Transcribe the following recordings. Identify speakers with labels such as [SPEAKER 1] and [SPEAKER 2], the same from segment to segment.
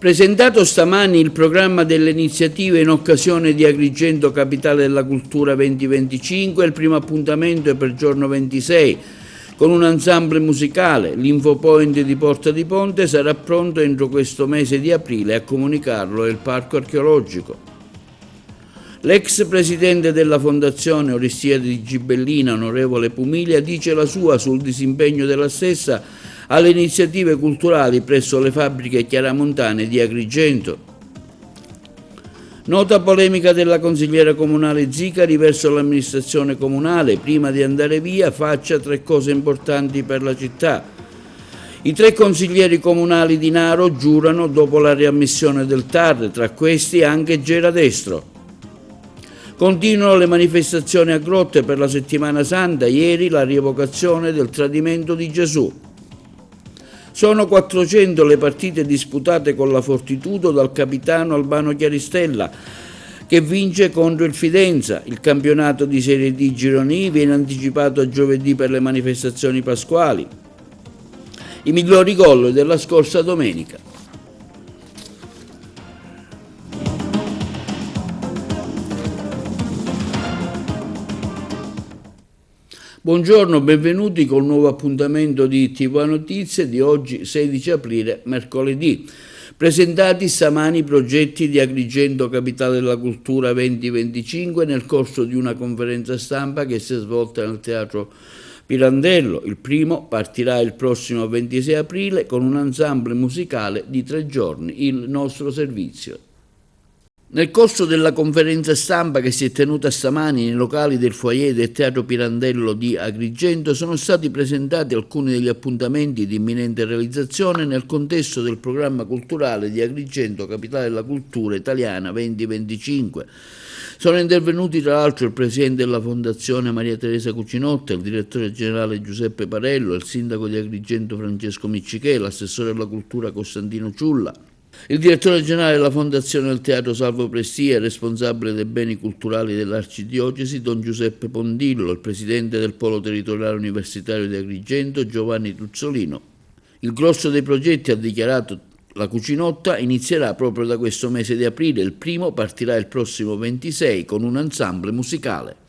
[SPEAKER 1] Presentato stamani il programma delle iniziative in occasione di Agrigento Capitale della Cultura 2025, il primo appuntamento è per giorno 26, con un ensemble musicale. L'Infopoint di Porta di Ponte sarà pronto entro questo mese di aprile, a comunicarlo è il Parco Archeologico. L'ex presidente della Fondazione Oristiade di Gibellina, onorevole Pumiglia, dice la sua sul disimpegno della stessa alle iniziative culturali presso le fabbriche chiaramontane di Agrigento. Nota polemica della consigliera comunale Zicari verso l'amministrazione comunale: prima di andare via faccia 3 cose importanti per la città. I 3 consiglieri comunali di Naro giurano dopo la riammissione del TAR, tra questi anche Gera Destro. Continuano le manifestazioni a Grotte per la Settimana Santa, ieri la rievocazione del tradimento di Gesù. Sono 400 le partite disputate con la Fortitudo dal capitano Albano Chiaristella, che vince contro il Fidenza. Il campionato di Serie D Gironi viene anticipato a giovedì per le manifestazioni pasquali. I migliori gol della scorsa domenica. Buongiorno, benvenuti col nuovo appuntamento di TV Notizie di oggi 16 aprile, mercoledì. Presentati stamani i progetti di Agrigento Capitale della Cultura 2025 nel corso di una conferenza stampa che si è svolta nel Teatro Pirandello. Il primo partirà il prossimo 26 aprile con un ensemble musicale di 3 giorni, il nostro servizio. Nel corso della conferenza stampa che si è tenuta stamani nei locali del foyer del Teatro Pirandello di Agrigento sono stati presentati alcuni degli appuntamenti di imminente realizzazione nel contesto del programma culturale di Agrigento Capitale della Cultura Italiana 2025. Sono intervenuti tra l'altro il presidente della Fondazione Maria Teresa Cucinotta, il direttore generale Giuseppe Parello, il sindaco di Agrigento Francesco Miccichè, l'assessore alla cultura Costantino Ciulla, il direttore generale della Fondazione del Teatro Salvo Prestia e responsabile dei beni culturali dell'Arcidiocesi Don Giuseppe Pondillo, il presidente del Polo Territoriale Universitario di Agrigento Giovanni Tuzzolino. Il grosso dei progetti, ha dichiarato la Cucinotta, inizierà proprio da questo mese di aprile. Il primo partirà il prossimo 26 con un ensemble musicale.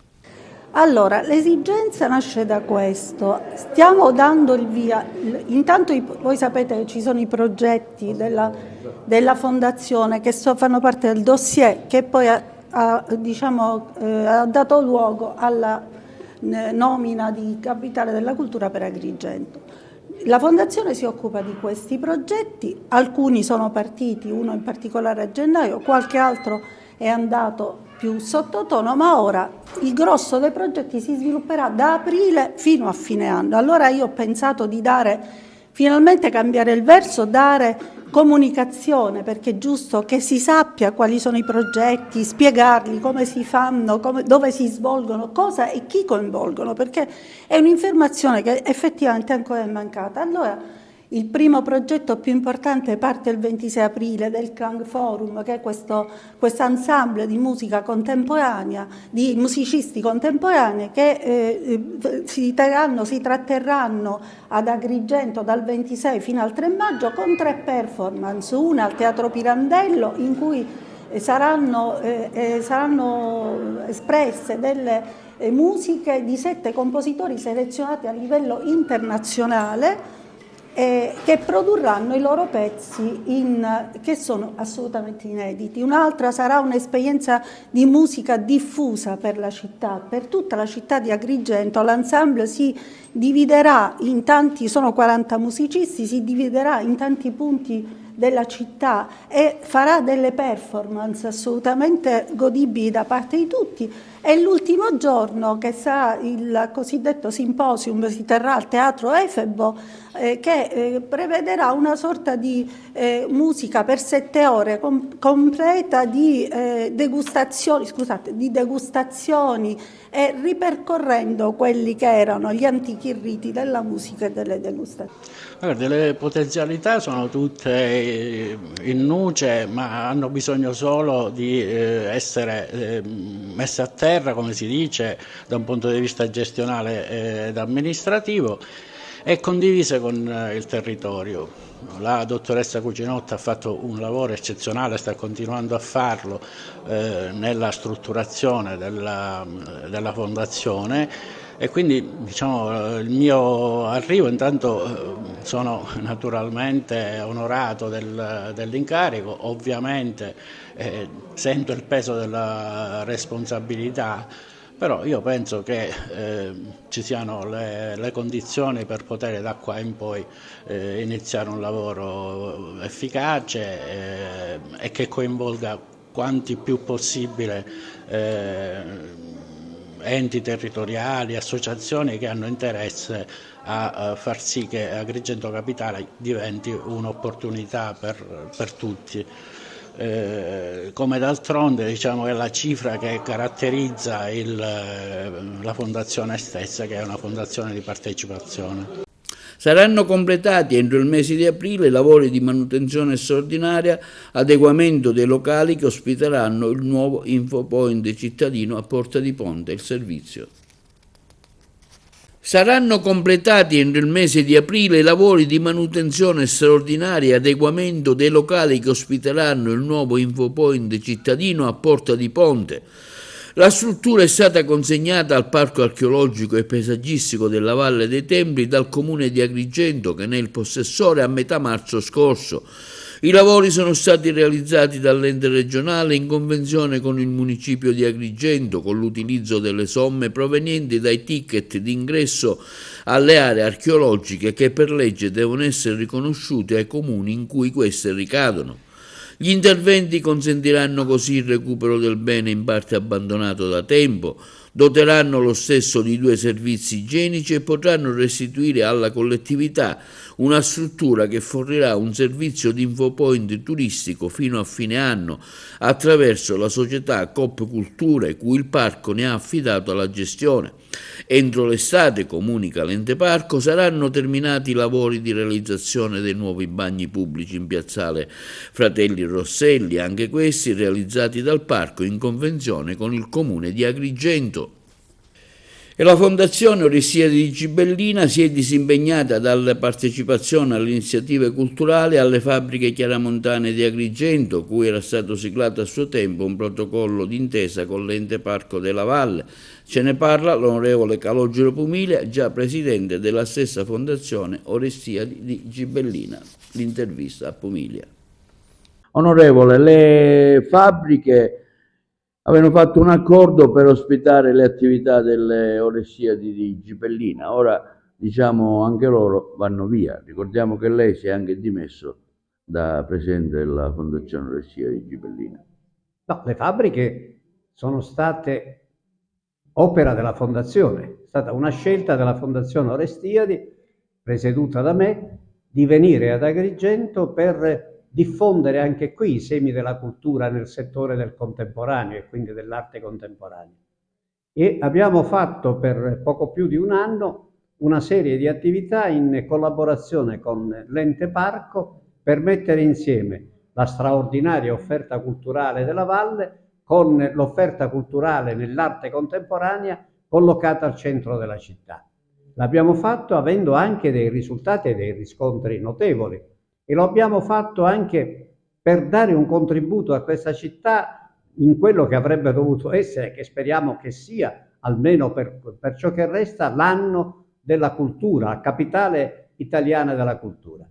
[SPEAKER 2] Allora, l'esigenza nasce da questo, stiamo dando il via, intanto voi sapete che ci sono i progetti della Fondazione che fanno parte del dossier che poi ha dato luogo alla nomina di Capitale della Cultura per Agrigento. La Fondazione si occupa di questi progetti, alcuni sono partiti, uno in particolare a gennaio, qualche altro è andato più sottotono, ma ora il grosso dei progetti si svilupperà da aprile fino a fine anno. Allora io ho pensato di finalmente cambiare il verso, dare comunicazione, perché è giusto che si sappia quali sono i progetti, spiegarli, come si fanno, dove si svolgono, cosa e chi coinvolgono, perché è un'informazione che effettivamente ancora è mancata. Allora, il primo progetto più importante parte il 26 aprile del Clang Forum, che è questo ensemble di musica contemporanea, di musicisti contemporanei che si tratterranno ad Agrigento dal 26 fino al 3 maggio con 3 performance, una al Teatro Pirandello in cui saranno espresse delle musiche di 7 compositori selezionati a livello internazionale, che produrranno i loro pezzi che sono assolutamente inediti. Un'altra sarà un'esperienza di musica diffusa per la città, per tutta la città di Agrigento. L'ensemble si dividerà in tanti, sono 40 musicisti, si dividerà in tanti punti della città e farà delle performance assolutamente godibili da parte di tutti. E l'ultimo giorno, che sarà il cosiddetto simposium, si terrà al Teatro Efebo, che prevederà una sorta di musica per 7 ore completa di degustazioni e ripercorrendo quelli che erano gli antichi riti della musica e delle degustazioni.
[SPEAKER 3] Guarda, le potenzialità sono tutte in nuce, ma hanno bisogno solo di essere messe a terra, come si dice, da un punto di vista gestionale ed amministrativo. e condivise con il territorio. La dottoressa Cucinotta ha fatto un lavoro eccezionale, sta continuando a farlo nella strutturazione della fondazione, e quindi diciamo, il mio arrivo, intanto sono naturalmente onorato dell'incarico, ovviamente sento il peso della responsabilità, però io penso che ci siano le condizioni per poter da qua in poi iniziare un lavoro efficace e che coinvolga quanti più possibile enti territoriali, associazioni che hanno interesse a far sì che Agrigento Capitale diventi un'opportunità per tutti. Come d'altronde diciamo, è la cifra che caratterizza la fondazione stessa, che è una fondazione di partecipazione.
[SPEAKER 1] Saranno completati entro il mese di aprile i lavori di manutenzione straordinaria, adeguamento dei locali che ospiteranno il nuovo Infopoint cittadino a Porta di Ponte, il servizio. Saranno completati entro il mese di aprile i lavori di manutenzione straordinaria e adeguamento dei locali che ospiteranno il nuovo Infopoint cittadino a Porta di Ponte. La struttura è stata consegnata al Parco archeologico e paesaggistico della Valle dei Templi dal Comune di Agrigento, che ne è il possessore, a metà marzo scorso. I lavori sono stati realizzati dall'ente regionale in convenzione con il municipio di Agrigento, con l'utilizzo delle somme provenienti dai ticket d'ingresso alle aree archeologiche che per legge devono essere riconosciute ai comuni in cui queste ricadono. Gli interventi consentiranno così il recupero del bene in parte abbandonato da tempo, doteranno lo stesso di 2 servizi igienici e potranno restituire alla collettività una struttura che fornirà un servizio di infopoint turistico fino a fine anno attraverso la società Coop Culture, cui il parco ne ha affidato la gestione. Entro l'estate, comunica l'ente parco, saranno terminati i lavori di realizzazione dei nuovi bagni pubblici in piazzale Fratelli Rosselli, anche questi realizzati dal parco in convenzione con il comune di Agrigento. E la Fondazione Orestiadi di Gibellina si è disimpegnata dalla partecipazione alle iniziative culturali alle fabbriche chiaramontane di Agrigento, cui era stato siglato a suo tempo un protocollo d'intesa con l'ente parco della Valle. Ce ne parla l'onorevole Calogero Pumilia, già presidente della stessa Fondazione Orestiadi di Gibellina. L'intervista a Pumilia. Onorevole, le fabbriche avevano fatto un accordo per ospitare le attività delle Orestiadi di Gibellina. Ora, diciamo, anche loro vanno via. Ricordiamo che lei si è anche dimesso da presidente della Fondazione Orestiadi di Gibellina.
[SPEAKER 4] No, le fabbriche sono state opera della Fondazione. È stata una scelta della Fondazione Orestiadi, presieduta da me, di venire ad Agrigento per diffondere anche qui i semi della cultura nel settore del contemporaneo e quindi dell'arte contemporanea. E abbiamo fatto per poco più di un anno una serie di attività in collaborazione con l'ente parco per mettere insieme la straordinaria offerta culturale della Valle con l'offerta culturale nell'arte contemporanea collocata al centro della città. L'abbiamo fatto avendo anche dei risultati e dei riscontri notevoli. E lo abbiamo fatto anche per dare un contributo a questa città in quello che avrebbe dovuto essere, che speriamo che sia, almeno per ciò che resta, l'anno della cultura, la capitale italiana della cultura.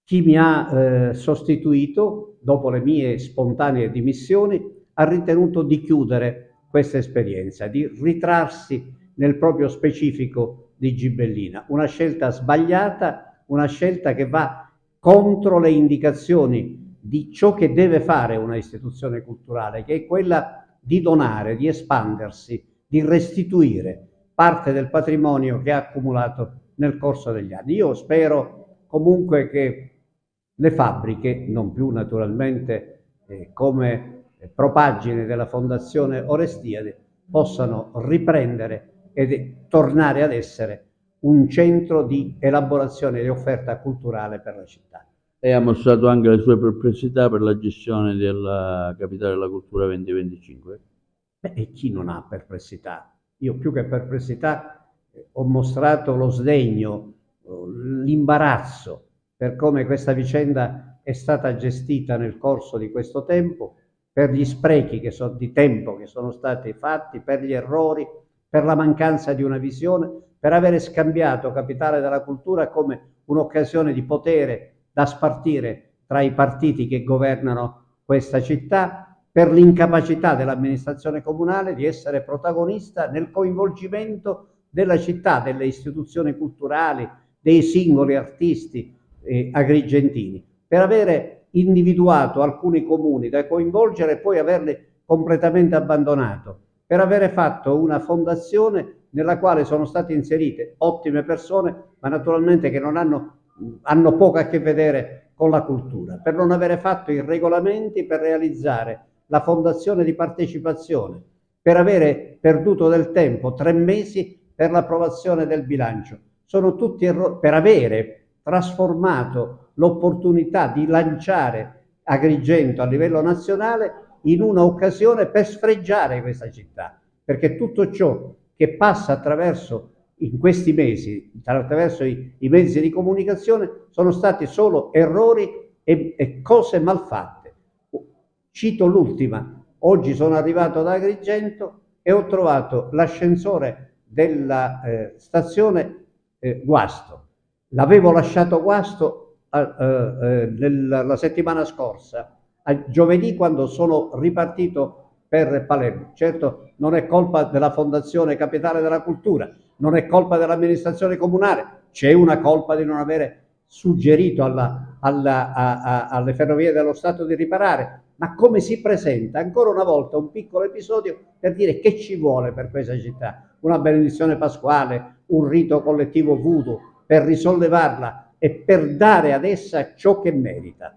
[SPEAKER 4] Chi mi ha sostituito, dopo le mie spontanee dimissioni, ha ritenuto di chiudere questa esperienza, di ritrarsi nel proprio specifico di Gibellina. Una scelta sbagliata, una scelta che va contro le indicazioni di ciò che deve fare una istituzione culturale, che è quella di donare, di espandersi, di restituire parte del patrimonio che ha accumulato nel corso degli anni. Io spero comunque che le fabbriche, non più naturalmente come propaggine della Fondazione Orestiadi, possano riprendere e tornare ad essere un centro di elaborazione e offerta culturale per la città.
[SPEAKER 1] Lei ha mostrato anche le sue perplessità per la gestione della Capitale della Cultura 2025?
[SPEAKER 4] Beh, e chi non ha perplessità? Io più che perplessità ho mostrato lo sdegno l'imbarazzo per come questa vicenda è stata gestita nel corso di questo tempo, per gli sprechi di tempo che sono stati fatti, per gli errori, per la mancanza di una visione, per avere scambiato Capitale della Cultura come un'occasione di potere da spartire tra i partiti che governano questa città, per l'incapacità dell'amministrazione comunale di essere protagonista nel coinvolgimento della città, delle istituzioni culturali, dei singoli artisti agrigentini, per avere individuato alcuni comuni da coinvolgere e poi averli completamente abbandonato, per avere fatto una fondazione nella quale sono state inserite ottime persone, ma naturalmente che non hanno poco a che vedere con la cultura, per non avere fatto i regolamenti per realizzare la fondazione di partecipazione, per avere perduto del tempo 3 mesi per l'approvazione del bilancio. Sono tutti errori, per avere trasformato l'opportunità di lanciare Agrigento a livello nazionale in un'occasione per sfregiare questa città, perché tutto ciò che passa attraverso in questi mesi, attraverso i mezzi di comunicazione, sono stati solo errori e cose mal fatte. Cito l'ultima: oggi sono arrivato ad Agrigento e ho trovato l'ascensore della stazione Guasto. L'avevo lasciato Guasto la settimana scorsa, a giovedì, quando sono ripartito per Palermo. Certo, non è colpa della Fondazione Capitale della Cultura, non è colpa dell'amministrazione comunale, c'è una colpa di non avere suggerito alle Ferrovie dello Stato di riparare. Ma come si presenta ancora una volta un piccolo episodio per dire che ci vuole per questa città? Una benedizione pasquale, un rito collettivo voodoo per risollevarla e per dare ad essa ciò che merita.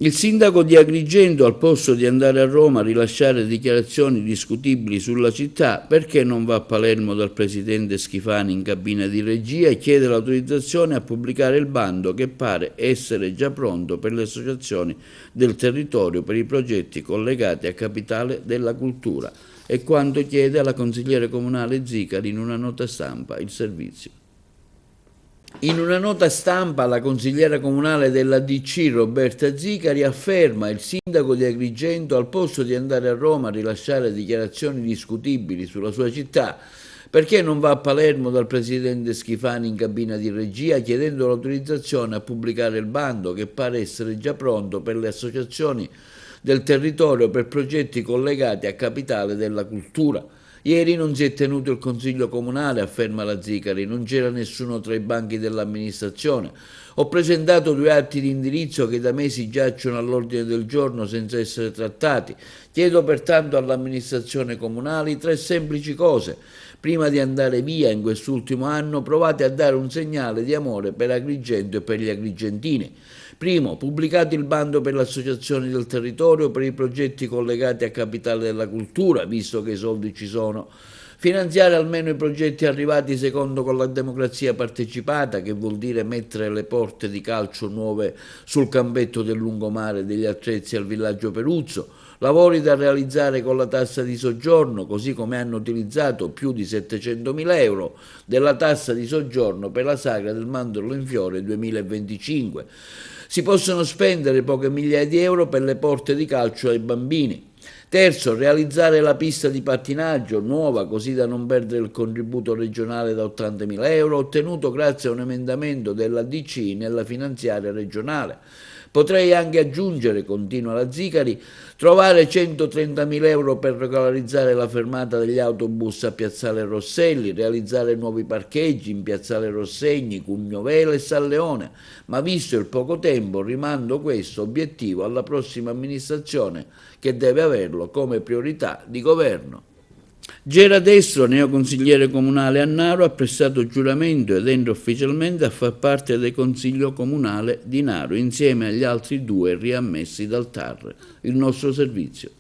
[SPEAKER 1] Il sindaco di Agrigento, al posto di andare a Roma a rilasciare dichiarazioni discutibili sulla città, perché non va a Palermo dal presidente Schifani in cabina di regia e chiede l'autorizzazione a pubblicare il bando che pare essere già pronto per le associazioni del territorio per i progetti collegati a Capitale della Cultura, è quanto chiede alla consigliera comunale Zicari in una nota stampa il servizio. In una nota stampa la consigliera comunale della DC Roberta Zicari afferma: il sindaco di Agrigento, al posto di andare a Roma a rilasciare dichiarazioni discutibili sulla sua città, perché non va a Palermo dal presidente Schifani in cabina di regia chiedendo l'autorizzazione a pubblicare il bando che pare essere già pronto per le associazioni del territorio per progetti collegati a Capitale della Cultura. Ieri non si è tenuto il consiglio comunale, afferma la Zicari, non c'era nessuno tra i banchi dell'amministrazione. Ho presentato 2 atti di indirizzo che da mesi giacciono all'ordine del giorno senza essere trattati. Chiedo pertanto all'amministrazione comunale 3 semplici cose. Prima di andare via in quest'ultimo anno, provate a dare un segnale di amore per Agrigento e per gli agrigentini. Primo, pubblicate il bando per le associazioni del territorio per i progetti collegati a Capitale della Cultura, visto che i soldi ci sono. Finanziare almeno i progetti arrivati secondo con la democrazia partecipata, che vuol dire mettere le porte di calcio nuove sul campetto del lungomare degli attrezzi al villaggio Peruzzo, lavori da realizzare con la tassa di soggiorno, così come hanno utilizzato più di 700.000 euro della tassa di soggiorno per la sagra del Mandorlo in Fiore 2025. Si possono spendere poche migliaia di euro per le porte di calcio ai bambini. Terzo, realizzare la pista di pattinaggio nuova, così da non perdere il contributo regionale da 80.000 euro, ottenuto grazie a un emendamento della DC nella finanziaria regionale. Potrei anche aggiungere, continua la Zicari, trovare 130.000 euro per regolarizzare la fermata degli autobus a Piazzale Rosselli, realizzare nuovi parcheggi in Piazzale Rossegni, Cugnovela e San Leone, ma visto il poco tempo rimando questo obiettivo alla prossima amministrazione che deve averlo come priorità di governo. Gera Destro, neoconsigliere comunale a Naro, ha prestato giuramento ed entra ufficialmente a far parte del Consiglio Comunale di Naro, insieme agli altri 2 riammessi dal TAR, il nostro servizio.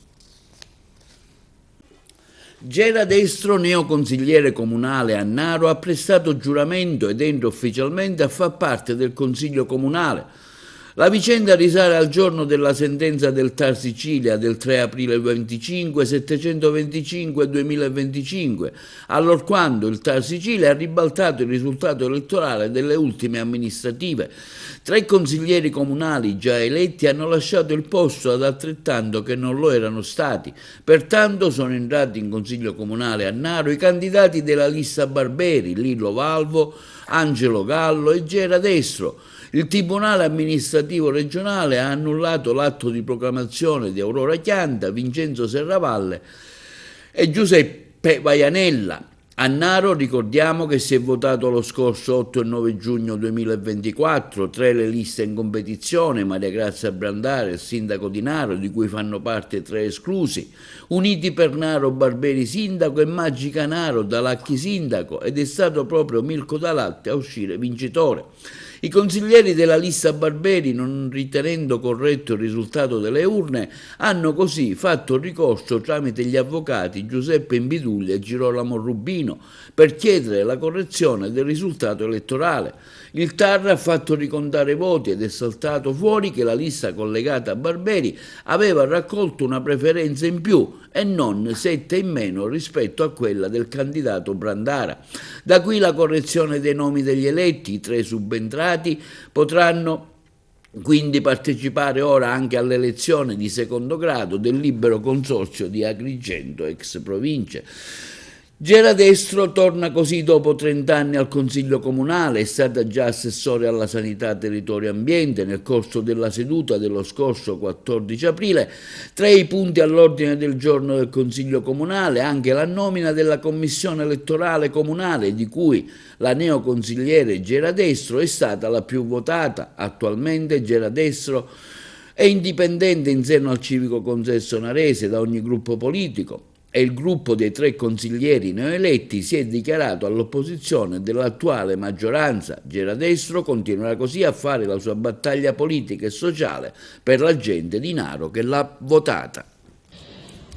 [SPEAKER 1] Gera Destro, neoconsigliere comunale a Naro, ha prestato giuramento ed entra ufficialmente a far parte del Consiglio Comunale. La vicenda risale al giorno della sentenza del TAR Sicilia del 3 aprile 25, 725-2025, allorquando il TAR Sicilia ha ribaltato il risultato elettorale delle ultime amministrative. 3 consiglieri comunali già eletti hanno lasciato il posto ad altrettanto che non lo erano stati. Pertanto sono entrati in Consiglio Comunale a Naro i candidati della lista Barberi, Lillo Valvo, Angelo Gallo e Gera Destro. Il Tribunale amministrativo regionale ha annullato l'atto di proclamazione di Aurora Chianta, Vincenzo Serravalle e Giuseppe Vaianella. A Naro ricordiamo che si è votato lo scorso 8 e 9 giugno 2024, 3 le liste in competizione, Maria Grazia Brandare, il sindaco di Naro, di cui fanno parte 3 esclusi, Uniti per Naro Barberi sindaco e Magica Naro Dalacchi sindaco, ed è stato proprio Mirko Dalatti a uscire vincitore. I consiglieri della lista Barberi, non ritenendo corretto il risultato delle urne, hanno così fatto ricorso tramite gli avvocati Giuseppe Imbiduglia e Girolamo Rubino per chiedere la correzione del risultato elettorale. Il TAR ha fatto ricontare i voti ed è saltato fuori che la lista collegata a Barberi aveva raccolto una preferenza in più e non 7 in meno rispetto a quella del candidato Brandara. Da qui la correzione dei nomi degli eletti, i 3 subentrati potranno quindi partecipare ora anche all'elezione di secondo grado del libero consorzio di Agrigento ex province. Gera Destro torna così dopo 30 anni al Consiglio Comunale, è stata già assessore alla Sanità, Territorio e Ambiente nel corso della seduta dello scorso 14 aprile. Tra i punti all'ordine del giorno del Consiglio Comunale anche la nomina della Commissione elettorale comunale, di cui la neoconsigliere Gera Destro è stata la più votata. Attualmente Gera Destro è indipendente in seno al civico consesso narese da ogni gruppo politico e il gruppo dei 3 consiglieri neoeletti si è dichiarato all'opposizione dell'attuale maggioranza. Gera Destro continuerà così a fare la sua battaglia politica e sociale per la gente di Naro che l'ha votata.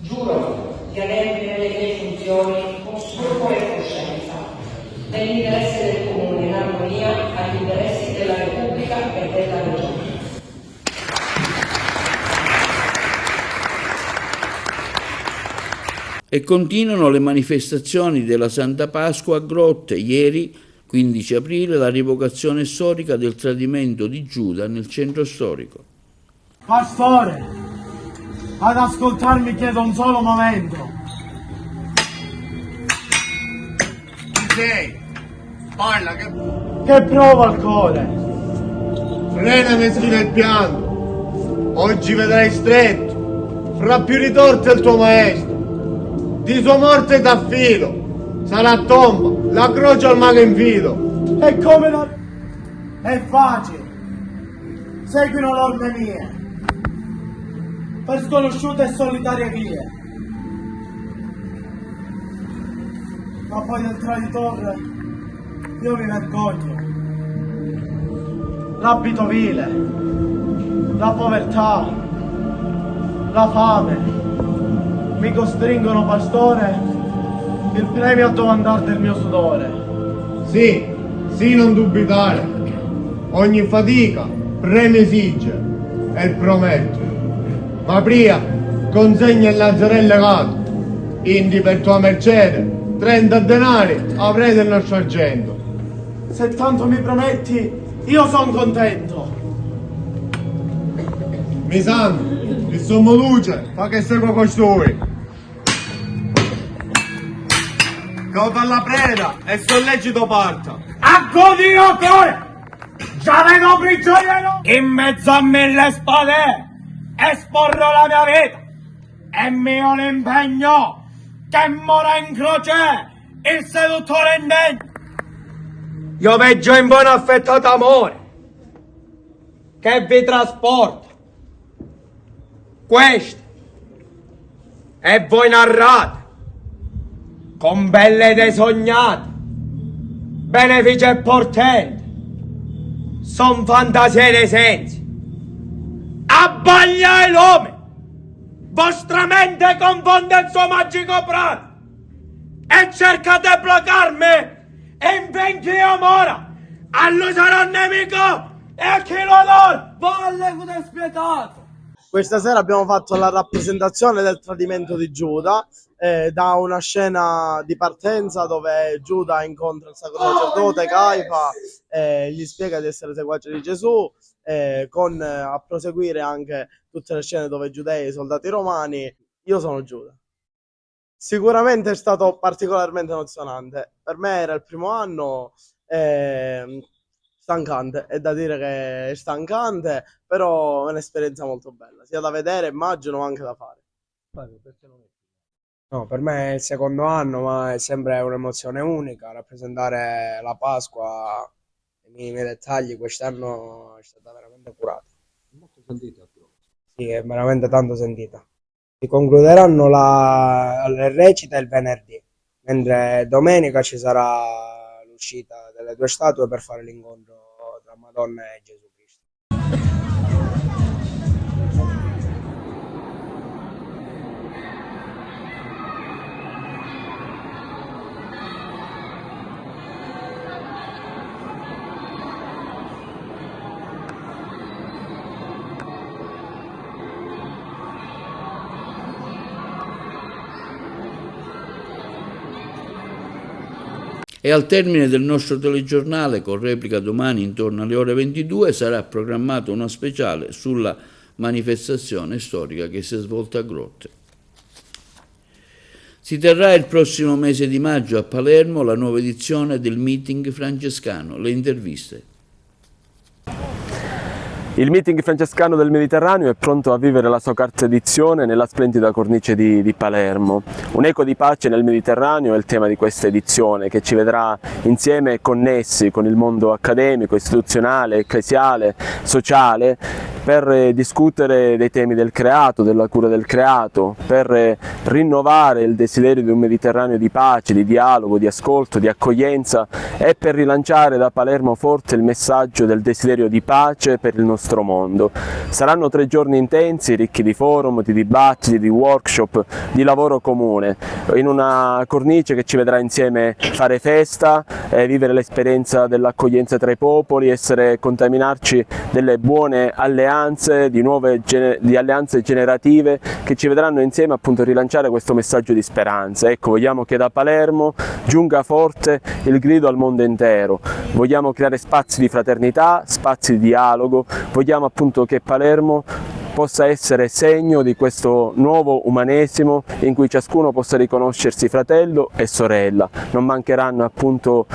[SPEAKER 5] Giuro di adempiere le mie funzioni con scrupolo e coscienza, nell'interesse del Comune, in armonia agli interessi della Repubblica e della Regione.
[SPEAKER 1] E continuano le manifestazioni della Santa Pasqua a Grotte. Ieri, 15 aprile, la rievocazione storica del tradimento di Giuda nel centro storico.
[SPEAKER 6] Pastore, ad ascoltarmi chiedo un solo momento.
[SPEAKER 7] Chi sei? Parla, che
[SPEAKER 6] provo al cuore.
[SPEAKER 7] frena meschino il pianto. Oggi vedrai stretto, fra più ritorte il tuo maestro. Di sua morte d'affilo, sarà tomba, la croce al mago in filo.
[SPEAKER 6] E come non... È facile. Seguino norme mie. Per sconosciute e solitarie vie. Ma poi del traditore io mi vergogno. L'abito vile, la povertà, la fame mi costringono, pastore, il premio a domandare del mio sudore.
[SPEAKER 7] Sì, non dubitare. Ogni fatica premio esige e il prometto. Ma prima consegna il lazzarello legato. Indi per tua mercede 30 denari avrai del nostro argento.
[SPEAKER 6] Se tanto mi prometti, io sono contento.
[SPEAKER 7] Mi sanno, il sommo luce fa che segua costui. Cauta alla preda e sollecito parta.
[SPEAKER 6] Accodio cuore! Già vedo prigioniero in mezzo a 1000 spade! Esporrò la mia vita e mio l'impegno che mora in croce il seduttore indegno. Io veggio in buon affettato amore che vi trasporta. Questo e voi narrate con belle idee sognate, benefici e portenti, son fantasie dei sensi. Abbaglia l'uomo, vostra mente confonde il suo magico prato e cerca di placarmi e in finché io mora, a lui sarò nemico e chi lo onora valle con spietato.
[SPEAKER 8] Questa sera abbiamo fatto la rappresentazione del tradimento di Giuda, da una scena di partenza dove Giuda incontra il sacro sacerdote Caifa e gli spiega di essere seguace di Gesù, con a proseguire anche tutte le scene dove giudei e i soldati romani. Io sono Giuda. Sicuramente è stato particolarmente emozionante. Per me era il primo anno, stancante, è da dire che è stancante, però è un'esperienza molto bella, sia da vedere, immagino, ma anche da fare.
[SPEAKER 9] No, per me è il secondo anno, ma è sempre un'emozione unica. Rappresentare la Pasqua nei minimi dettagli quest'anno è stata veramente curata.
[SPEAKER 10] Molto sentita.
[SPEAKER 9] Sì, è veramente tanto sentita. Si concluderanno le recite il venerdì, mentre domenica ci sarà l'uscita delle 2 statue per fare l'incontro tra Madonna e Gesù Cristo.
[SPEAKER 1] E al termine del nostro telegiornale, con replica domani intorno alle ore 22, sarà programmato uno speciale sulla manifestazione storica che si è svolta a Grotte. Si terrà il prossimo mese di maggio a Palermo la nuova edizione del meeting francescano. Le interviste.
[SPEAKER 11] Il meeting francescano del Mediterraneo è pronto a vivere la sua quarta edizione nella splendida cornice di Palermo. Un eco di pace nel Mediterraneo è il tema di questa edizione, che ci vedrà insieme connessi con il mondo accademico, istituzionale, ecclesiale, sociale, per discutere dei temi del creato, della cura del creato, per rinnovare il desiderio di un Mediterraneo di pace, di dialogo, di ascolto, di accoglienza, e per rilanciare da Palermo forte il messaggio del desiderio di pace per il nostro mondo. Saranno 3 giorni intensi, ricchi di forum, di dibattiti, di workshop, di lavoro comune, in una cornice che ci vedrà insieme fare festa, vivere l'esperienza dell'accoglienza tra i popoli, contaminarci delle buone alleanze, di alleanze generative che ci vedranno insieme appunto rilanciare questo messaggio di speranza. Ecco, vogliamo che da Palermo giunga forte il grido al mondo intero, vogliamo creare spazi di fraternità, spazi di dialogo, vogliamo appunto che Palermo possa essere segno di questo nuovo umanesimo in cui ciascuno possa riconoscersi fratello e sorella. Non mancheranno appunto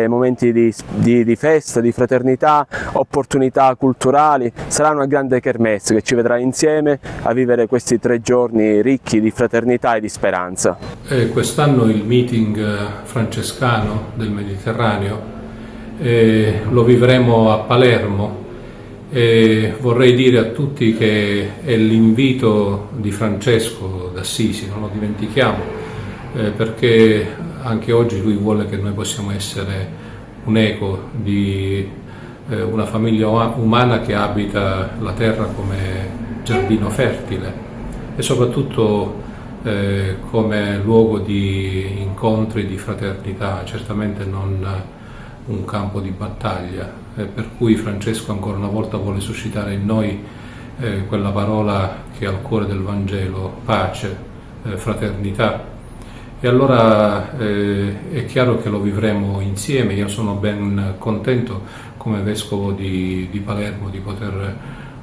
[SPEAKER 11] momenti di festa, di fraternità, opportunità culturali. Sarà una grande kermesse che ci vedrà insieme a vivere questi 3 giorni ricchi di fraternità e di speranza.
[SPEAKER 10] Quest'anno il meeting francescano del Mediterraneo lo vivremo a Palermo. E vorrei dire a tutti che è l'invito di Francesco d'Assisi, non lo dimentichiamo, perché anche oggi lui vuole che noi possiamo essere un eco di una famiglia umana che abita la terra come giardino fertile e soprattutto come luogo di incontri, di fraternità, certamente non un campo di battaglia, per cui Francesco ancora una volta vuole suscitare in noi quella parola che è al cuore del Vangelo: pace, fraternità. E allora è chiaro che lo vivremo insieme. Io sono ben contento come Vescovo di Palermo di poter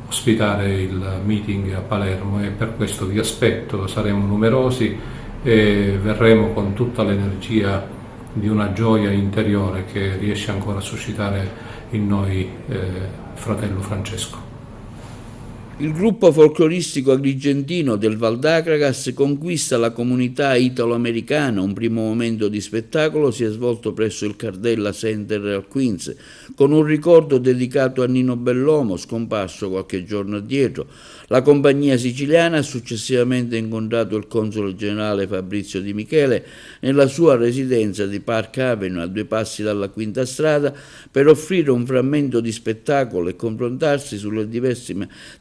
[SPEAKER 10] ospitare il meeting a Palermo, e per questo vi aspetto, saremo numerosi e verremo con tutta l'energia di una gioia interiore che riesce ancora a suscitare in noi fratello Francesco.
[SPEAKER 1] Il gruppo folcloristico agrigentino del Val d'Akragas conquista la comunità italo-americana. Un primo momento di spettacolo si è svolto presso il Cardella Center al Queens, con un ricordo dedicato a Nino Bellomo, scomparso qualche giorno addietro. La compagnia siciliana ha successivamente incontrato il console generale Fabrizio Di Michele nella sua residenza di Park Avenue, a 2 passi dalla Quinta Strada, per offrire un frammento di spettacolo e confrontarsi sulle diverse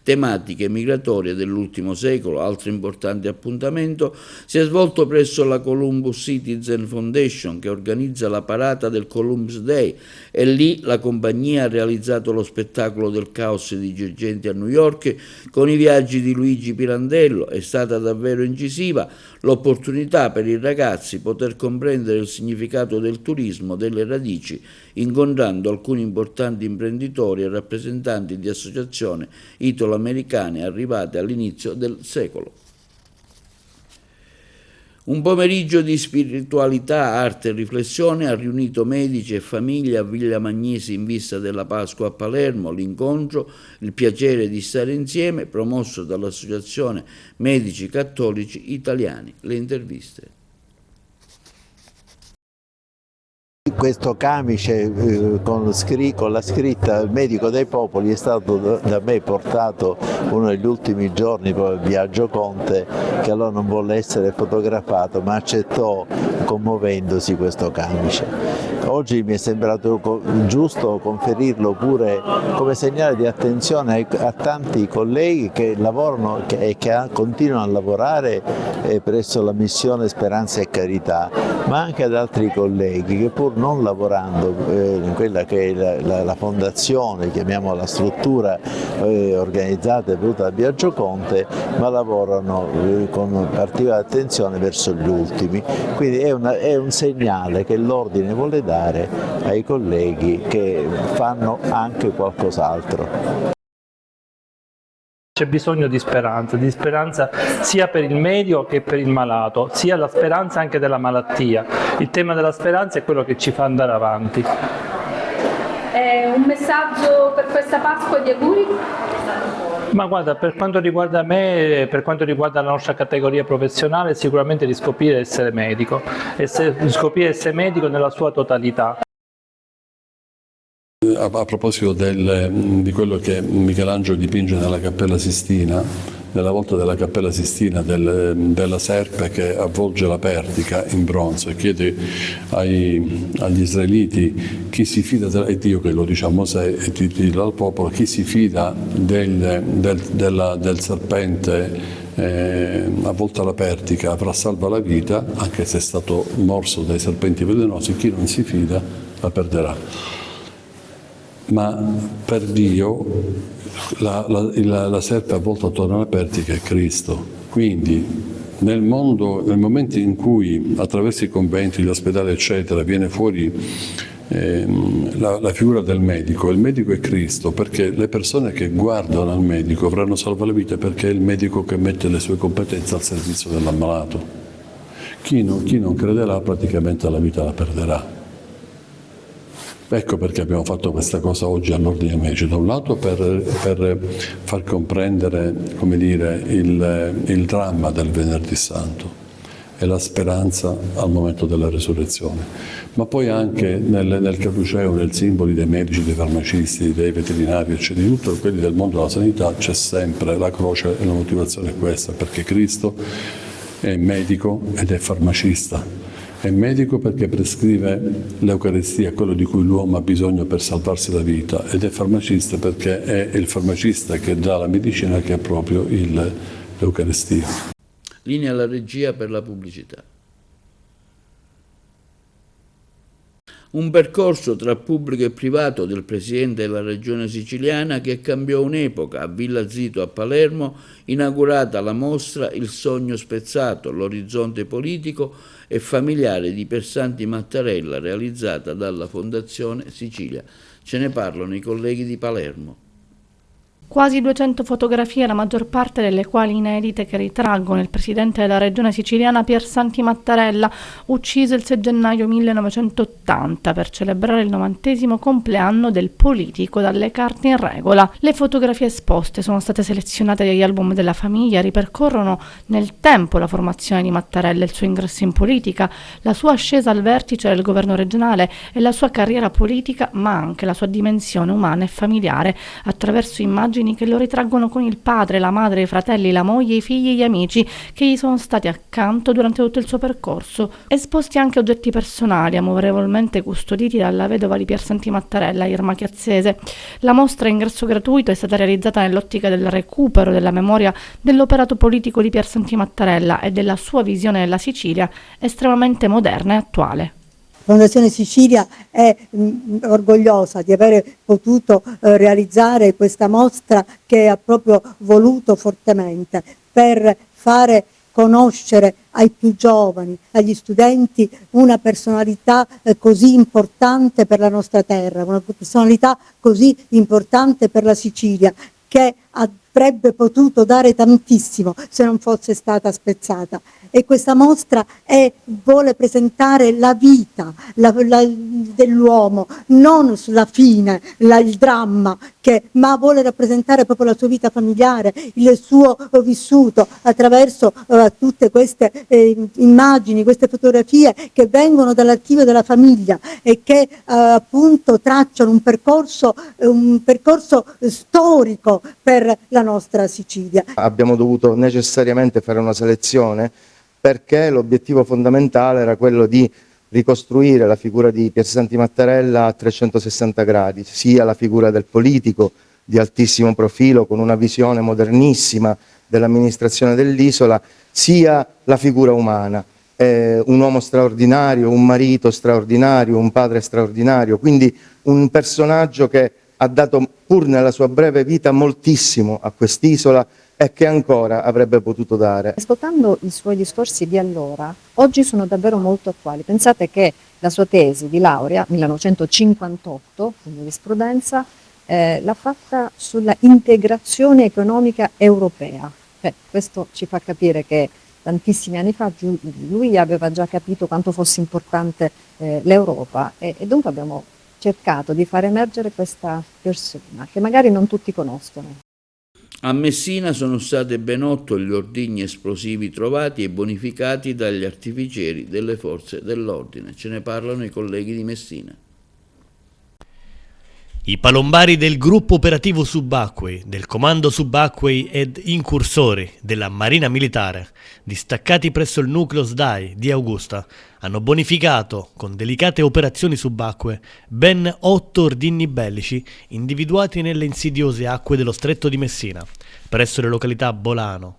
[SPEAKER 1] tematiche tematiche migratorie dell'ultimo secolo. Altro importante appuntamento si è svolto presso la Columbus Citizen Foundation, che organizza la parata del Columbus Day, e lì la compagnia ha realizzato lo spettacolo del caos dirigenti a New York con i viaggi di Luigi Pirandello. È stata davvero incisiva l'opportunità per i ragazzi poter comprendere il significato del turismo, delle radici, incontrando alcuni importanti imprenditori e rappresentanti di associazioni italo-americane arrivate all'inizio del secolo. Un pomeriggio di spiritualità, arte e riflessione ha riunito medici e famiglie a Villa Magnesi in vista della Pasqua a Palermo. L'incontro, il piacere di stare insieme, promosso dall'Associazione Medici Cattolici Italiani. Le interviste.
[SPEAKER 12] Questo camice con la scritta Medico dei Popoli è stato da me portato uno degli ultimi giorni proprio a Biagio Conte, che allora non volle essere fotografato ma accettò commuovendosi questo camice. Oggi mi è sembrato giusto conferirlo pure come segnale di attenzione a tanti colleghi che lavorano e che continuano a lavorare presso la missione Speranza e Carità, ma anche ad altri colleghi che pur non lavorando in quella che è la fondazione, chiamiamola la struttura organizzata e voluta da Biagio Conte, ma lavorano con particolare attenzione verso gli ultimi. Quindi è un segnale che l'Ordine vuole dare ai colleghi che fanno anche qualcos'altro.
[SPEAKER 13] C'è bisogno di speranza sia per il medico che per il malato, sia la speranza anche della malattia. Il tema della speranza è quello che ci fa andare avanti.
[SPEAKER 14] Un messaggio per questa Pasqua di auguri?
[SPEAKER 13] Ma guarda, per quanto riguarda me, per quanto riguarda la nostra categoria professionale, sicuramente riscoprire essere medico nella sua totalità.
[SPEAKER 15] A proposito di quello che Michelangelo dipinge nella Cappella Sistina, nella volta della Cappella Sistina della serpe che avvolge la pertica in bronzo e chiede agli israeliti chi si fida, è Dio che lo dice a Mosè e ti dirà al popolo, chi si fida del serpente avvolta la pertica avrà salva la vita, anche se è stato morso dai serpenti velenosi, chi non si fida la perderà. Ma per Dio la serpe avvolta attorno alla pertica è Cristo. Quindi nel momento in cui attraverso i conventi, gli ospedali eccetera viene fuori la figura del medico, il medico è Cristo, perché le persone che guardano al medico avranno salvato la vita, perché è il medico che mette le sue competenze al servizio dell'ammalato. Chi non crederà praticamente la vita la perderà. Ecco perché abbiamo fatto questa cosa oggi all'Ordine dei Medici, da un lato per far comprendere, come dire, il dramma del Venerdì Santo e la speranza al momento della resurrezione, ma poi anche nel caduceo, nel simboli dei medici, dei farmacisti, dei veterinari, eccetera, di tutti quelli del mondo della sanità c'è sempre la croce e la motivazione è questa, perché Cristo è medico ed è farmacista. È medico perché prescrive l'Eucaristia, quello di cui l'uomo ha bisogno per salvarsi la vita, ed è farmacista perché è il farmacista che dà la medicina, che è proprio l'Eucaristia.
[SPEAKER 1] Linea alla regia per la pubblicità. Un percorso tra pubblico e privato del Presidente della Regione Siciliana che cambiò un'epoca. A Villa Zito a Palermo, inaugurata la mostra Il sogno spezzato, l'orizzonte politico e familiare di Piersanti Mattarella, realizzata dalla Fondazione Sicilia. Ce ne parlano i colleghi di Palermo.
[SPEAKER 16] Quasi 200 fotografie, la maggior parte delle quali inedite, che ritraggono il presidente della regione siciliana Piersanti Mattarella, ucciso il 6 gennaio 1980 per celebrare il 90° compleanno del politico dalle carte in regola. Le fotografie esposte sono state selezionate dagli album della famiglia, ripercorrono nel tempo la formazione di Mattarella, il suo ingresso in politica, la sua ascesa al vertice del governo regionale e la sua carriera politica, ma anche la sua dimensione umana e familiare, attraverso immagini immagini che lo ritraggono con il padre, la madre, i fratelli, la moglie, i figli e gli amici che gli sono stati accanto durante tutto il suo percorso. Esposti anche oggetti personali, amorevolmente custoditi dalla vedova di Piersanti Mattarella, Irma Chiazzese. La mostra a ingresso gratuito è stata realizzata nell'ottica del recupero della memoria dell'operato politico di Piersanti Mattarella e della sua visione della Sicilia estremamente moderna e attuale.
[SPEAKER 17] Fondazione Sicilia è orgogliosa di aver potuto realizzare questa mostra che ha proprio voluto fortemente per fare conoscere ai più giovani, agli studenti, una personalità così importante per la nostra terra, una personalità così importante per la Sicilia, che avrebbe potuto dare tantissimo se non fosse stata spezzata. E questa mostra vuole presentare la vita dell'uomo, non sulla fine, il dramma, ma vuole rappresentare proprio la sua vita familiare, il suo vissuto attraverso tutte queste immagini, queste fotografie che vengono dall'archivio della famiglia e che appunto tracciano un percorso storico per la nostra Sicilia.
[SPEAKER 18] Abbiamo dovuto necessariamente fare una selezione perché l'obiettivo fondamentale era quello di ricostruire la figura di Piersanti Mattarella a 360 gradi, sia la figura del politico di altissimo profilo con una visione modernissima dell'amministrazione dell'isola, sia la figura umana, un uomo straordinario, un marito straordinario, un padre straordinario, quindi un personaggio che ha dato pur nella sua breve vita moltissimo a quest'isola e che ancora avrebbe potuto dare.
[SPEAKER 19] Ascoltando i suoi discorsi di allora, oggi sono davvero molto attuali. Pensate che la sua tesi di laurea, 1958, in giurisprudenza, l'ha fatta sulla integrazione economica europea. Questo ci fa capire che tantissimi anni fa lui aveva già capito quanto fosse importante l'Europa e dunque abbiamo cercato di far emergere questa persona che magari non tutti conoscono.
[SPEAKER 1] A Messina sono state ben 8 gli ordigni esplosivi trovati e bonificati dagli artificieri delle forze dell'ordine. Ce ne parlano i colleghi di Messina.
[SPEAKER 20] I palombari del gruppo operativo subacquei, del comando subacquei ed incursori della Marina Militare, distaccati presso il nucleo SDAI di Augusta, hanno bonificato, con delicate operazioni subacquee, ben 8 ordigni bellici individuati nelle insidiose acque dello stretto di Messina, presso le località Bolano,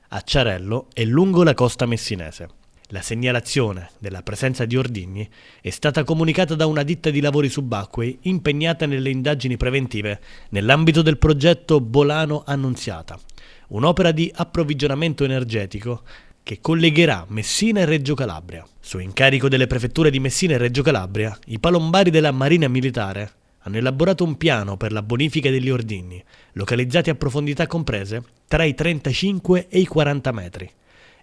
[SPEAKER 20] Acciarello e lungo la costa messinese. La segnalazione della presenza di ordigni è stata comunicata da una ditta di lavori subacquei impegnata nelle indagini preventive nell'ambito del progetto Bolano Annunziata, un'opera di approvvigionamento energetico che collegherà Messina e Reggio Calabria. Su incarico delle prefetture di Messina e Reggio Calabria, i palombari della Marina Militare hanno elaborato un piano per la bonifica degli ordigni, localizzati a profondità comprese tra i 35 e i 40 metri.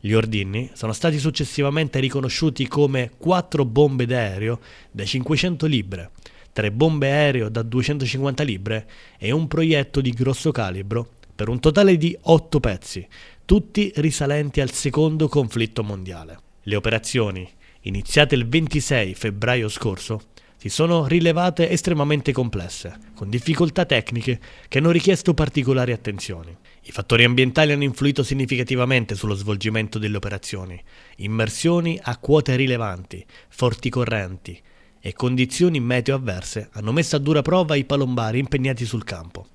[SPEAKER 20] Gli ordigni sono stati successivamente riconosciuti come 4 bombe d'aereo da 500 libbre, 3 bombe aereo da 250 libbre e un proietto di grosso calibro per un totale di 8 pezzi, tutti risalenti al secondo conflitto mondiale. Le operazioni, iniziate il 26 febbraio scorso, si sono rilevate estremamente complesse, con difficoltà tecniche che hanno richiesto particolari attenzioni. I fattori ambientali hanno influito significativamente sullo svolgimento delle operazioni. Immersioni a quote rilevanti, forti correnti e condizioni meteo avverse hanno messo a dura prova i palombari impegnati sul campo.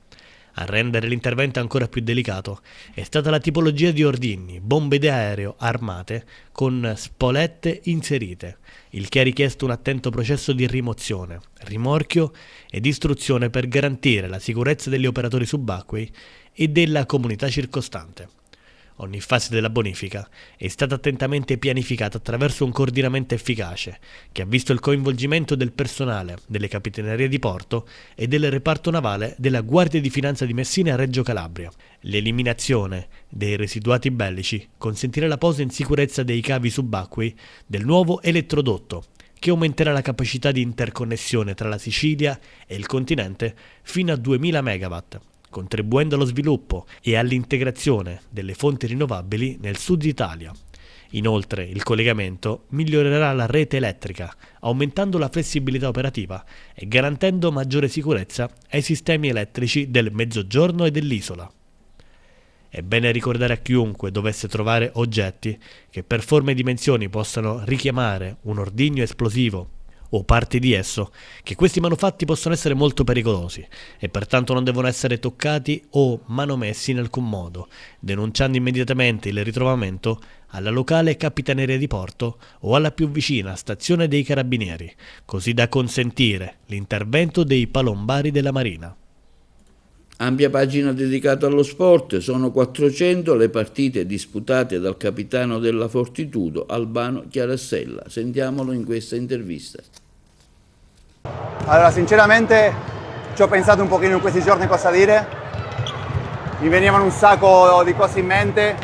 [SPEAKER 20] A rendere l'intervento ancora più delicato è stata la tipologia di ordigni, bombe d'aereo armate con spolette inserite, il che ha richiesto un attento processo di rimozione, rimorchio e distruzione per garantire la sicurezza degli operatori subacquei e della comunità circostante. Ogni fase della bonifica è stata attentamente pianificata attraverso un coordinamento efficace che ha visto il coinvolgimento del personale delle capitanerie di porto e del reparto navale della Guardia di Finanza di Messina e Reggio Calabria. L'eliminazione dei residuati bellici consentirà la posa in sicurezza dei cavi subacquei del nuovo elettrodotto, che aumenterà la capacità di interconnessione tra la Sicilia e il continente fino a 2000 MW, contribuendo allo sviluppo e all'integrazione delle fonti rinnovabili nel sud Italia. Inoltre il collegamento migliorerà la rete elettrica, aumentando la flessibilità operativa e garantendo maggiore sicurezza ai sistemi elettrici del Mezzogiorno e dell'isola. È bene ricordare a chiunque dovesse trovare oggetti che per forma e dimensioni possano richiamare un ordigno esplosivo o parti di esso, che questi manufatti possono essere molto pericolosi e pertanto non devono essere toccati o manomessi in alcun modo, denunciando immediatamente il ritrovamento alla locale capitaneria di porto o alla più vicina stazione dei carabinieri, così da consentire l'intervento dei palombari della Marina.
[SPEAKER 1] Ampia pagina dedicata allo sport, sono 400 le partite disputate dal capitano della Fortitudo, Albano Chiarassella. Sentiamolo in questa intervista.
[SPEAKER 21] Allora, sinceramente ci ho pensato un pochino in questi giorni cosa dire, mi venivano un sacco di cose in mente,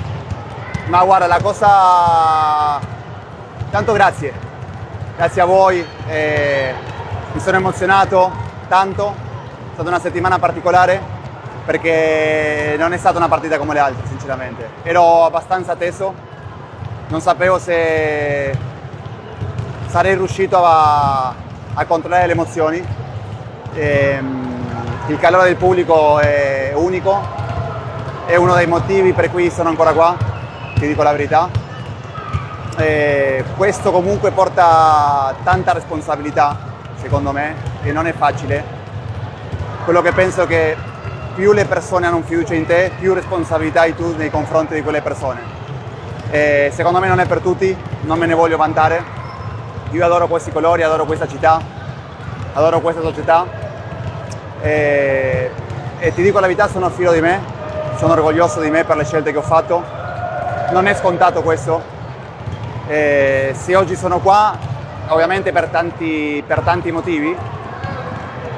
[SPEAKER 21] ma guarda, la cosa... Tanto grazie a voi, mi sono emozionato tanto, è stata una settimana particolare, perché non è stata una partita come le altre, sinceramente. Ero abbastanza teso, non sapevo se sarei riuscito a controllare le emozioni. Il calore del pubblico è unico, è uno dei motivi per cui sono ancora qua, ti dico la verità. Questo comunque porta tanta responsabilità, secondo me, e non è facile. Quello che penso è che più le persone hanno fiducia in te, più responsabilità hai tu nei confronti di quelle persone. Secondo me non è per tutti, non me ne voglio vantare. Io adoro questi colori, adoro questa città, adoro questa società e ti dico la verità, sono fiero di me, sono orgoglioso di me per le scelte che ho fatto. Non è scontato questo. Se oggi sono qua, ovviamente per tanti motivi,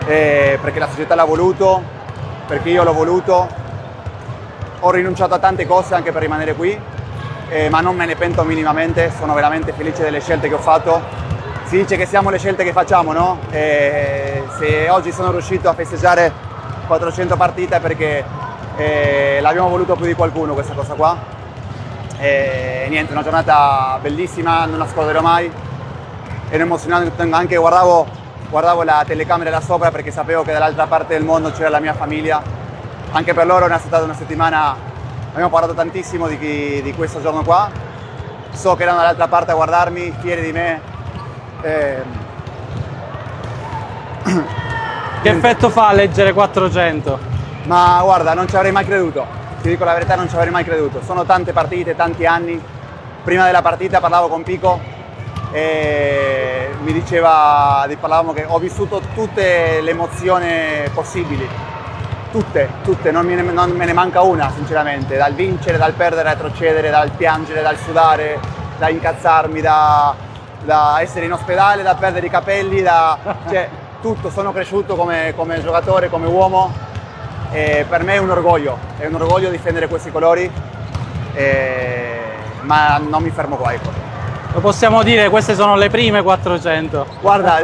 [SPEAKER 21] perché la società l'ha voluto, perché io l'ho voluto, ho rinunciato a tante cose anche per rimanere qui, ma non me ne pento minimamente, sono veramente felice delle scelte che ho fatto. Si dice che siamo le scelte che facciamo, no? Se oggi sono riuscito a festeggiare 400 partite perché l'abbiamo voluto più di qualcuno questa cosa qua. Niente, una giornata bellissima, non la scorderò mai. Ero emozionato, anche guardavo la telecamera da sopra perché sapevo che dall'altra parte del mondo c'era la mia famiglia. Anche per loro è stata una settimana, abbiamo parlato tantissimo di questo giorno qua. So che erano dall'altra parte a guardarmi, fieri di me.
[SPEAKER 22] Che effetto fa leggere 400?
[SPEAKER 21] Ma guarda, non ci avrei mai creduto, ti dico la verità, non ci avrei mai creduto. Sono tante partite, tanti anni. Prima della partita parlavo con Pico e mi parlavamo che ho vissuto tutte le emozioni possibili, tutte, non me ne manca una sinceramente, dal vincere, dal perdere, dal retrocedere, dal piangere, dal sudare, da incazzarmi, da essere in ospedale, da perdere i capelli, cioè tutto. Sono cresciuto come giocatore, come uomo, e per me è un orgoglio difendere questi colori, ma non mi fermo qua, ecco.
[SPEAKER 22] Lo possiamo dire, queste sono le prime 400.
[SPEAKER 21] Guarda,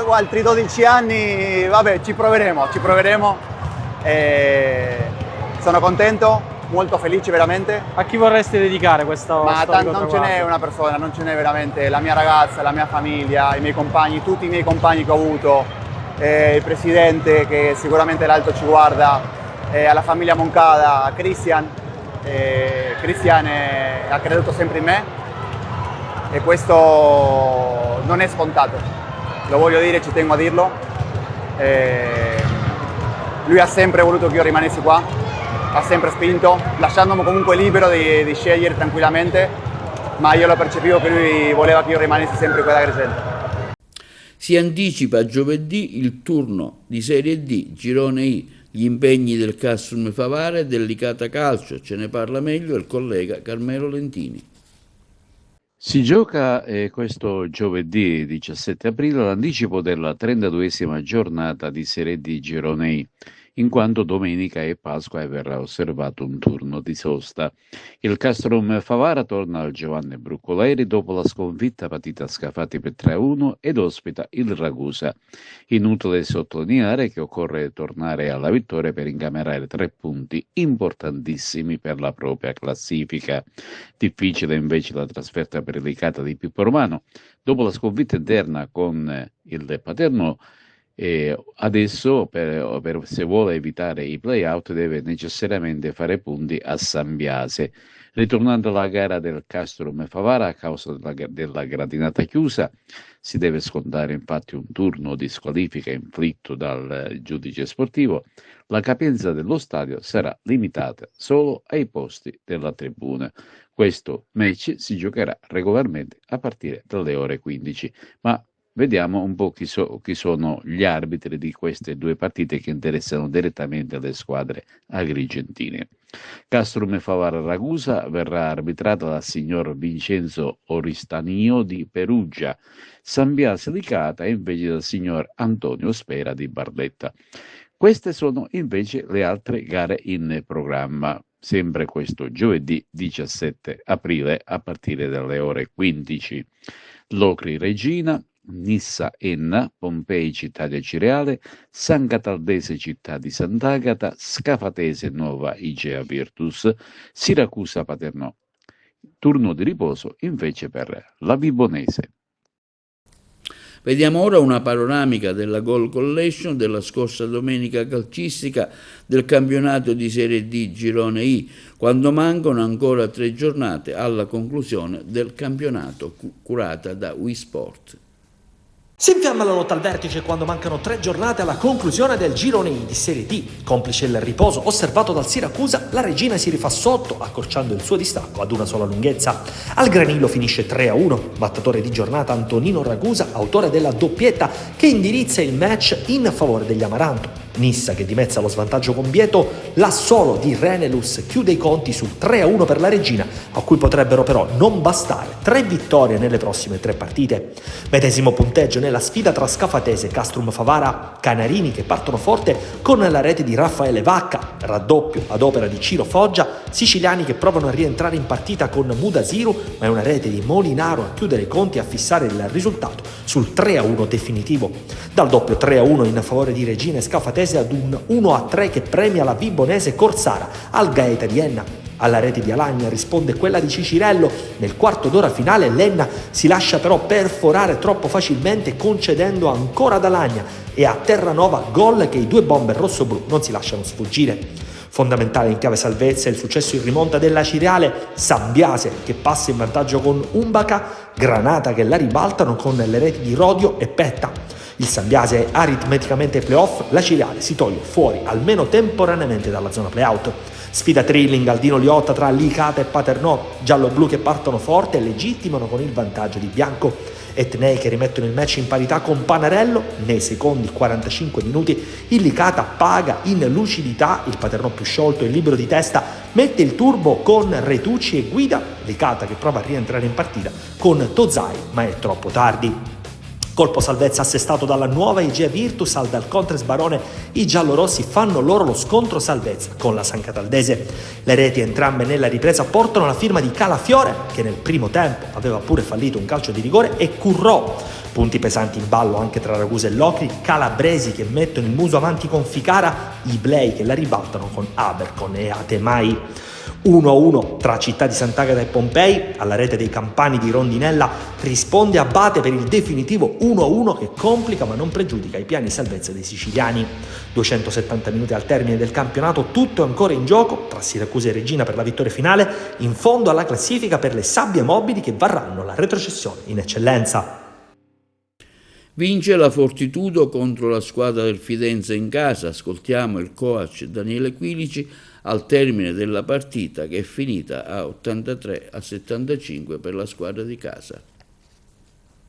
[SPEAKER 21] altri 12 anni, vabbè, ci proveremo. Sono contento, molto felice veramente.
[SPEAKER 22] A chi vorresti dedicare questo storico
[SPEAKER 21] non ce n'è una persona, non ce n'è veramente. La mia ragazza, la mia famiglia, i miei compagni, tutti i miei compagni che ho avuto, il presidente che sicuramente l'alto ci guarda, alla famiglia Moncada, Cristian. Cristian ha creduto sempre in me. E questo non è scontato, lo voglio dire, ci tengo a dirlo. Lui ha sempre voluto che io rimanessi qua, ha sempre spinto, lasciandomi comunque libero di scegliere tranquillamente, ma io lo percepivo che lui voleva che io rimanessi sempre qui ad Agrigento.
[SPEAKER 1] Si anticipa giovedì il turno di Serie D, Girone I, gli impegni del Castrum Favara e del Licata Calcio. Ce ne parla meglio il collega Carmelo Lentini.
[SPEAKER 23] Si gioca questo giovedì 17 aprile l'anticipo della 32esima giornata di Serie D Girone I. in quanto domenica e Pasqua verrà osservato un turno di sosta. Il Castrum Favara torna al Giovanni Brucoleri dopo la sconfitta patita a Scafati per 3-1 ed ospita il Ragusa. Inutile sottolineare che occorre tornare alla vittoria per incamerare 3 punti importantissimi per la propria classifica. Difficile invece la trasferta per Licata di Pippo Romano. Dopo la sconfitta interna con il Paternò, adesso se vuole evitare i play-out deve necessariamente fare punti a Sambiase. Ritornando alla gara del Castrum Favara, a causa della gradinata chiusa, si deve scontare infatti un turno di squalifica inflitto dal giudice sportivo. La capienza dello stadio sarà limitata solo ai posti della tribuna. Questo match si giocherà regolarmente a partire dalle ore 15, ma vediamo un po' chi sono gli arbitri di queste 2 partite che interessano direttamente le squadre agrigentine. Castrum Favara Ragusa verrà arbitrata dal signor Vincenzo Oristanio di Perugia, Sambiase Licata invece dal signor Antonio Spera di Barletta. Queste sono invece le altre gare in programma, sempre questo giovedì 17 aprile a partire dalle ore 15. Locri Regina, Nissa Enna, Pompei Città del Cireale, San Cataldese Città di Sant'Agata, Scafatese Nuova Igea Virtus, Siracusa Paternò. Turno di riposo invece per la Vibonese.
[SPEAKER 1] Vediamo ora una panoramica della Goal Collection della scorsa domenica calcistica del campionato di Serie D Girone I, quando mancano ancora 3 giornate alla conclusione del campionato curata da Wii Sport.
[SPEAKER 2] Si infiamma la lotta al vertice quando mancano 3 giornate alla conclusione del girone I di Serie D. Complice il riposo osservato dal Siracusa, la Regina si rifà sotto, accorciando il suo distacco ad una sola lunghezza. Al Granillo finisce 3-1. Battatore di giornata Antonino Ragusa, autore della doppietta che indirizza il match in favore degli Amaranto. Nissa, che dimezza lo svantaggio con Bieto, l'assolo di Renelus chiude i conti sul 3-1 per la Regina, a cui potrebbero però non bastare 3 vittorie nelle prossime 3 partite. Medesimo punteggio nella sfida tra Scafatese e Castrum Favara, canarini che partono forte con la rete di Raffaele Vacca, raddoppio ad opera di Ciro Foggia, siciliani che provano a rientrare in partita con Mudasiru, ma è una rete di Molinaro a chiudere i conti e a fissare il risultato sul 3-1 definitivo. Dal doppio 3-1 in favore di Regina e Scafatese ad un 1-3 che premia la vibonese Corsara al Gaeta di Enna. Alla rete di Alagna risponde quella di Cicirello. Nel quarto d'ora finale l'Enna si lascia però perforare troppo facilmente, concedendo ancora ad Alagna, e a Terranova gol che i 2 bomber rossoblu non si lasciano sfuggire. Fondamentale in chiave salvezza il successo in rimonta della Cireale, Sambiase che passa in vantaggio con Umbaca, Granata che la ribaltano con le reti di Rodio e Petta. Il Sambiase è aritmeticamente ai playoff, la Cireale si toglie fuori almeno temporaneamente dalla zona playout. Sfida thrilling al Dino Liotta tra Licata e Paternò, giallo-blu che partono forte e legittimano con il vantaggio di bianco. Etnei che rimettono il match in parità con Panarello, nei secondi 45 minuti il Licata paga in lucidità, il Paternò più sciolto e libero di testa mette il turbo con Retucci e guida, Licata che prova a rientrare in partita con Tozai ma è troppo tardi. Colpo salvezza assestato dalla nuova Igea Virtus al Dal Contres Barone, i giallorossi fanno loro lo scontro salvezza con la San Cataldese. Le reti entrambe nella ripresa portano la firma di Calafiore, che nel primo tempo aveva pure fallito un calcio di rigore, e Currò. Punti pesanti in ballo anche tra Ragusa e Locri, calabresi che mettono il muso avanti con Ficara, i Blei che la ribaltano con Abercon e Atemai. 1-1 tra Città di Sant'Agata e Pompei, alla rete dei Campani di Rondinella risponde Abate per il definitivo 1-1 che complica ma non pregiudica i piani salvezza dei siciliani. 270 minuti al termine del campionato, tutto è ancora in gioco tra Siracusa e Regina per la vittoria finale, in fondo alla classifica per le sabbie mobili che varranno la retrocessione in eccellenza.
[SPEAKER 1] Vince la Fortitudo contro la squadra del Fidenza in casa. Ascoltiamo il coach Daniele Quilici al termine della partita, che è finita a 83-75 per la squadra di casa.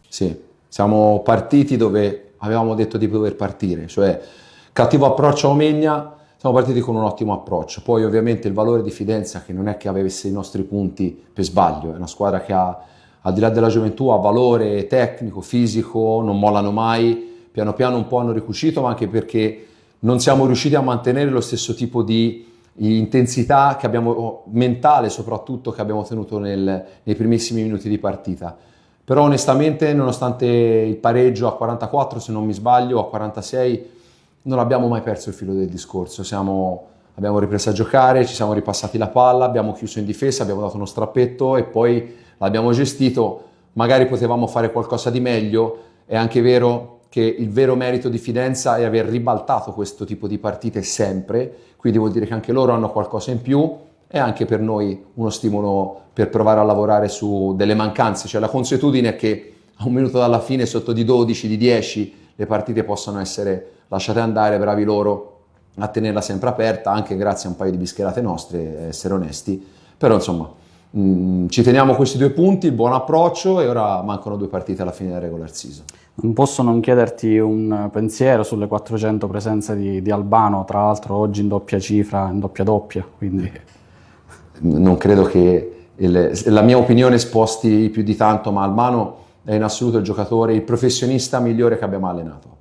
[SPEAKER 3] Sì, siamo partiti dove avevamo detto di poter partire, cioè cattivo approccio a Omegna, siamo partiti con un ottimo approccio. Poi ovviamente il valore di Fidenza, che non è che avesse i nostri punti per sbaglio, è una squadra che ha, al di là della gioventù, ha valore tecnico, fisico, non mollano mai, piano piano un po' hanno ricucito, ma anche perché non siamo riusciti a mantenere lo stesso tipo di intensità che abbiamo, mentale soprattutto, che abbiamo tenuto nei primissimi minuti di partita. Però onestamente, nonostante il pareggio a 44, se non mi sbaglio, a 46, non abbiamo mai perso il filo del discorso. Abbiamo ripreso a giocare, ci siamo ripassati la palla, abbiamo chiuso in difesa, abbiamo dato uno strappetto e poi l'abbiamo gestito. Magari potevamo fare qualcosa di meglio. È anche vero che il vero merito di Fidenza è aver ribaltato questo tipo di partite sempre, quindi vuol dire che anche loro hanno qualcosa in più, e anche per noi uno stimolo per provare a lavorare su delle mancanze. Cioè la consuetudine è che a un minuto dalla fine, sotto di 12, di 10, le partite possono essere lasciate andare, bravi loro a tenerla sempre aperta, anche grazie a un paio di bischerate nostre, essere onesti. Però insomma, ci teniamo questi 2 punti, buon approccio, e ora mancano 2 partite alla fine del regular season.
[SPEAKER 22] Non posso non chiederti un pensiero sulle 400 presenze di Albano, tra l'altro oggi in doppia cifra, in doppia, quindi...
[SPEAKER 3] Non credo che la mia opinione sposti più di tanto, ma Albano è in assoluto il giocatore, il professionista migliore che abbiamo allenato,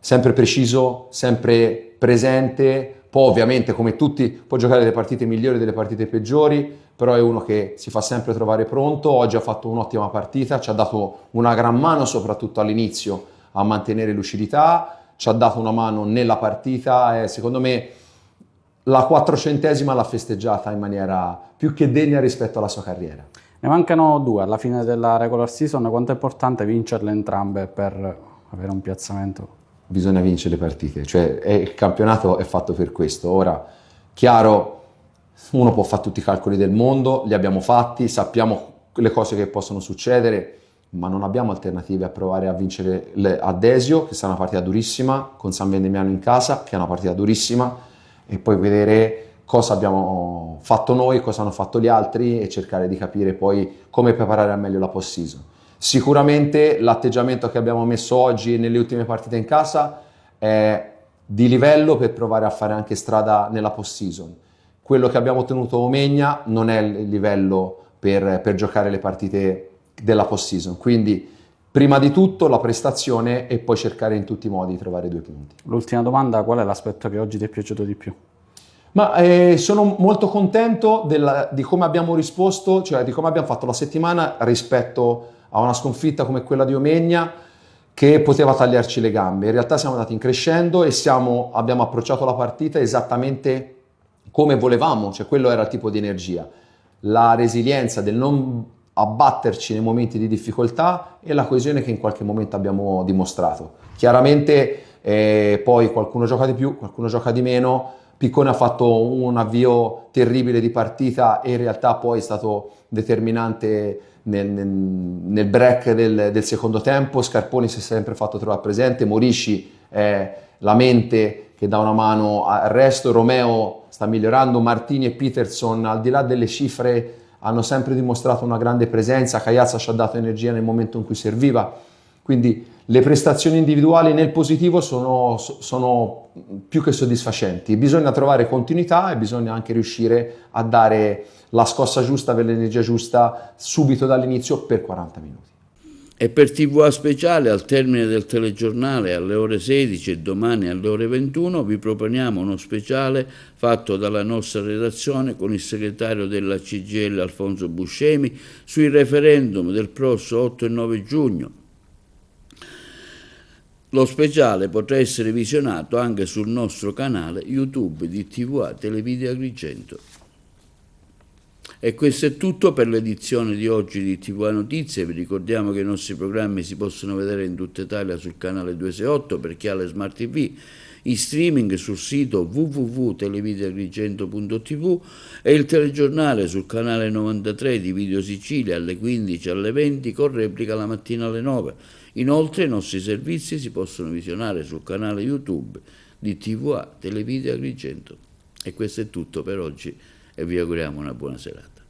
[SPEAKER 3] sempre preciso, sempre presente. Poi ovviamente, come tutti, può giocare delle partite migliori e delle partite peggiori, però è uno che si fa sempre trovare pronto. Oggi ha fatto un'ottima partita, ci ha dato una gran mano soprattutto all'inizio a mantenere lucidità, ci ha dato una mano nella partita e secondo me la 400esima l'ha festeggiata in maniera più che degna rispetto alla sua carriera.
[SPEAKER 22] Ne mancano 2 alla fine della regular season, quanto è importante vincerle entrambe per avere un piazzamento?
[SPEAKER 3] Bisogna vincere le partite, cioè il campionato è fatto per questo. Ora, chiaro, uno può fare tutti i calcoli del mondo, li abbiamo fatti, sappiamo le cose che possono succedere, ma non abbiamo alternative a provare a vincere a Desio, che sarà una partita durissima, con San Vendemiano in casa, che è una partita durissima, e poi vedere cosa abbiamo fatto noi, cosa hanno fatto gli altri e cercare di capire poi come preparare al meglio la post-season. Sicuramente l'atteggiamento che abbiamo messo oggi nelle ultime partite in casa è di livello per provare a fare anche strada nella post-season. Quello che abbiamo ottenuto a Omegna non è il livello per giocare le partite della post-season, quindi prima di tutto la prestazione e poi cercare in tutti i modi di trovare 2 punti.
[SPEAKER 22] L'ultima domanda, qual è l'aspetto che oggi ti è piaciuto di più?
[SPEAKER 3] Ma sono molto contento di come abbiamo risposto, cioè di come abbiamo fatto la settimana rispetto a una sconfitta come quella di Omegna, che poteva tagliarci le gambe. In realtà siamo andati in crescendo e abbiamo approcciato la partita esattamente come volevamo, cioè quello era il tipo di energia, la resilienza del non abbatterci nei momenti di difficoltà e la coesione che in qualche momento abbiamo dimostrato. Chiaramente poi qualcuno gioca di più, qualcuno gioca di meno. Piccone ha fatto un avvio terribile di partita e in realtà poi è stato determinante nel break del secondo tempo. Scarponi si è sempre fatto trovare presente, Morisci è la mente che dà una mano al resto, Romeo sta migliorando, Martini e Peterson al di là delle cifre hanno sempre dimostrato una grande presenza, Caiazza ci ha dato energia nel momento in cui serviva, quindi le prestazioni individuali nel positivo sono più che soddisfacenti. Bisogna trovare continuità e bisogna anche riuscire a dare la scossa giusta per l'energia giusta subito dall'inizio per 40 minuti.
[SPEAKER 1] E per TVA Speciale, al termine del telegiornale alle ore 16 e domani alle ore 21, vi proponiamo uno speciale fatto dalla nostra redazione con il segretario della CGIL Alfonso Buscemi sui referendum del prossimo 8 e 9 giugno. Lo speciale potrà essere visionato anche sul nostro canale YouTube di TVA Televideo Agrigento. E questo è tutto per l'edizione di oggi di TVA Notizie. Vi ricordiamo che i nostri programmi si possono vedere in tutta Italia sul canale 268 per chi ha le Smart TV, in streaming sul sito www.televideoagrigento.tv e il telegiornale sul canale 93 di Video Sicilia alle 15 alle 20 con replica la mattina alle 9. Inoltre i nostri servizi si possono visionare sul canale YouTube di TVA Televideo Agrigento. E questo è tutto per oggi e vi auguriamo una buona serata.